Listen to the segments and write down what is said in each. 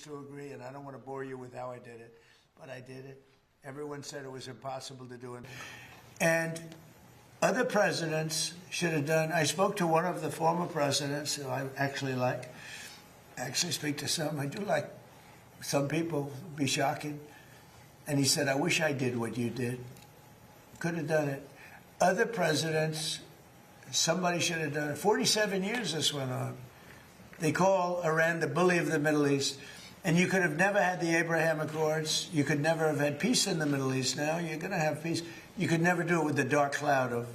to agree, and I don't want to bore you with how I did it, but I did it. Everyone said it was impossible to do it. And other presidents should have done. I spoke to one of the former presidents who I actually like. I actually speak to some. I do like some people, be shocking. And he said, I wish I did what you did. Could have done it. Other presidents, somebody should have done it. 47 years this went on. They call Iran the bully of the Middle East. And you could have never had the Abraham Accords. You could never have had peace in the Middle East. Now you're going to have peace. You could never do it with the dark cloud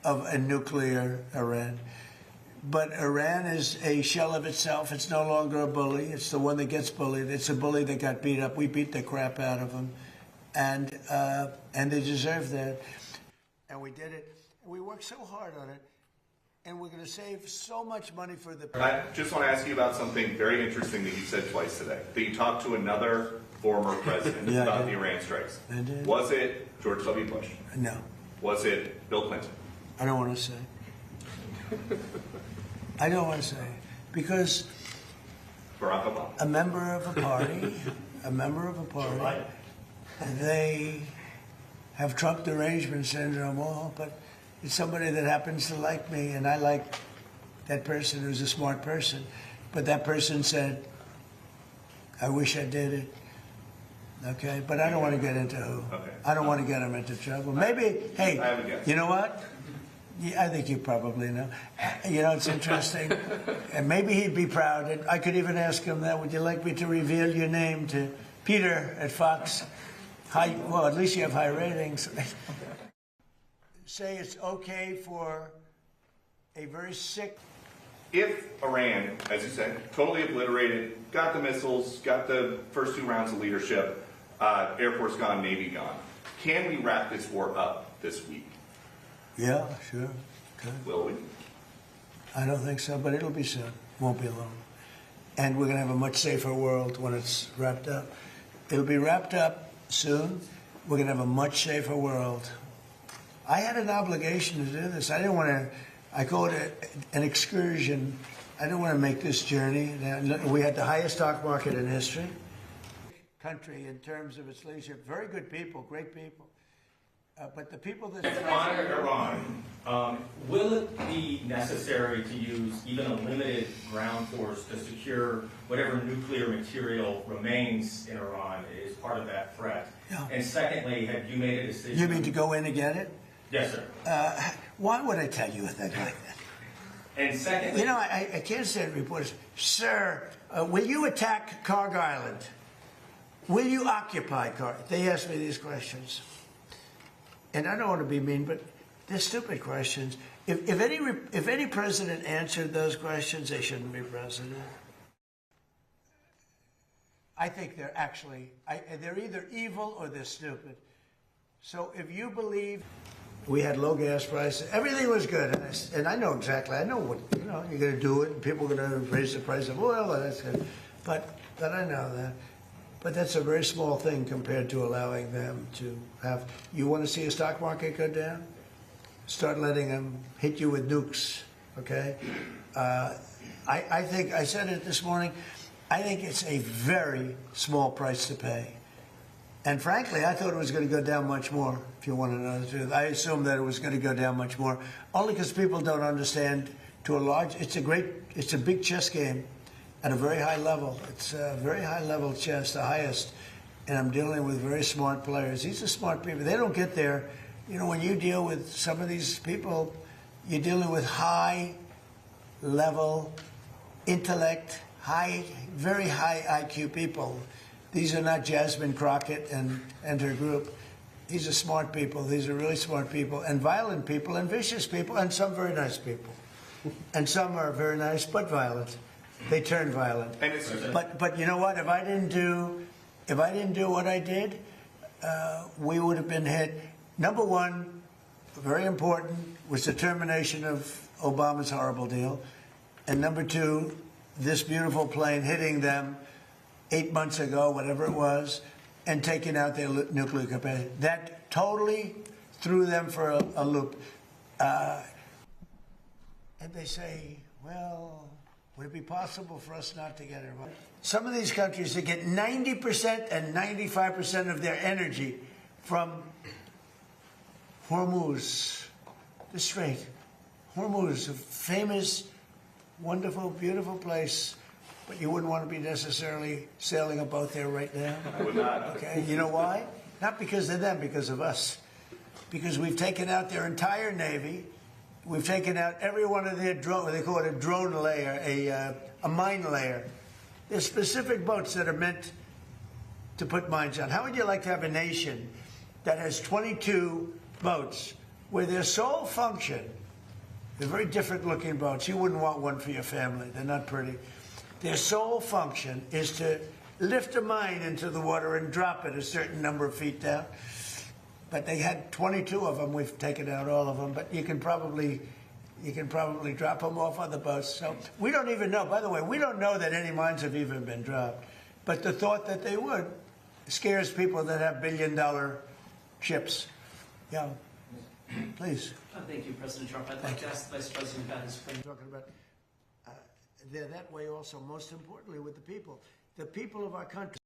of a nuclear Iran. But Iran is a shell of itself. It's no longer a bully. It's the one that gets bullied. It's a bully that got beat up. We beat the crap out of them. And they deserve that. And we did it. And we worked so hard on it. And we're going to save so much money for the... I just want to ask you about something very interesting that you said twice today. That you talked to another former president about the Iran strikes. I did. Was it George W. Bush? No. Was it Bill Clinton? I don't want to say. I don't want to say. Because... Barack Obama? A member of a party, they have Trump derangement syndrome, all, but it's somebody that happens to like me, and I like that person who's a smart person. But that person said, I wish I did it. Okay? But I don't want to get into who. Okay. I don't want to get him into trouble. Maybe, hey, I have a guess. You know what? Yeah, I think you probably know. You know, it's interesting. And maybe he'd be proud. And I could even ask him that. Would you like me to reveal your name to Peter at Fox? Well, at least you have high ratings. Say it's okay for a very sick... If Iran, as you said, totally obliterated, got the missiles, got the first 2 rounds of leadership, Air Force gone, Navy gone, can we wrap this war up this week? Yeah, sure. Good. Will we? I don't think so, but it'll be soon. Won't be long. And we're going to have a much safer world when it's wrapped up. It'll be wrapped up soon. We're going to have a much safer world. I had an obligation to do this. I didn't want to, I call it an excursion. I didn't want to make this journey. We had the highest stock market in history. Country in terms of its leadership. Very good people, great people. But the people that... On Iran, will it be necessary to use even a limited ground force to secure whatever nuclear material remains in Iran as part of that threat? Yeah. And secondly, have you made a decision... You mean to go in and get it? Yes, sir. Why would I tell you a thing like that? And secondly... You know, I can't say to reporters, sir, will you attack Karg Island? Will you occupy Karg? They ask me these questions. And I don't want to be mean, but they're stupid questions. If any president answered those questions, they shouldn't be president. I think they're actually, they're either evil or they're stupid. So if you believe we had low gas prices, everything was good, and I know exactly, I know what, you know, you're going to do it, and people are going to raise the price of oil, and that's good. But I know that. But that's a very small thing compared to allowing them to have... You want to see a stock market go down? Start letting them hit you with nukes, okay? I think, I said it this morning, I think it's a very small price to pay. And frankly, I thought it was going to go down much more, if you want to know the truth. I assumed that it was going to go down much more, only because people don't understand to a large... It's a big chess game. At a very high level. It's a very high level chess, the highest. And I'm dealing with very smart players. These are smart people. They don't get there. You know, when you deal with some of these people, you're dealing with high level intellect, very high IQ people. These are not Jasmine Crockett and her group. These are smart people. These are really smart people, and violent people, and vicious people, and some very nice people. And some are very nice but violent. They turn violent. But you know what? If I didn't do what I did, we would have been hit. Number one, very important, was the termination of Obama's horrible deal. And number two, this beautiful plane hitting them 8 months ago, whatever it was, and taking out their nuclear capacity. That totally threw them for a loop. And they say, well, Would it be possible for us not to get involved? Some of these countries that get 90% and 95% of their energy from Hormuz, the Strait. Hormuz, a famous, wonderful, beautiful place, but you wouldn't want to be necessarily sailing a boat there right now. I would not. Okay, you know why? Not because of them, because of us. Because we've taken out their entire Navy. We've taken out every one of their drone, they call it a drone layer, a mine layer. There's specific boats that are meant to put mines on. How would you like to have a nation that has 22 boats where their sole function, they're very different looking boats. You wouldn't want one for your family. They're not pretty. Their sole function is to lift a mine into the water and drop it a certain number of feet down. But they had 22 of them. We've taken out all of them. But you can probably drop them off on the boats. So we don't even know. By the way, we don't know that any mines have even been dropped. But the thought that they would scares people that have billion-dollar ships. Yeah, please. Thank you, President Trump. I'd like to ask the Vice President about his plan. Talking about they're that way also, most importantly, with the people. The people of our country.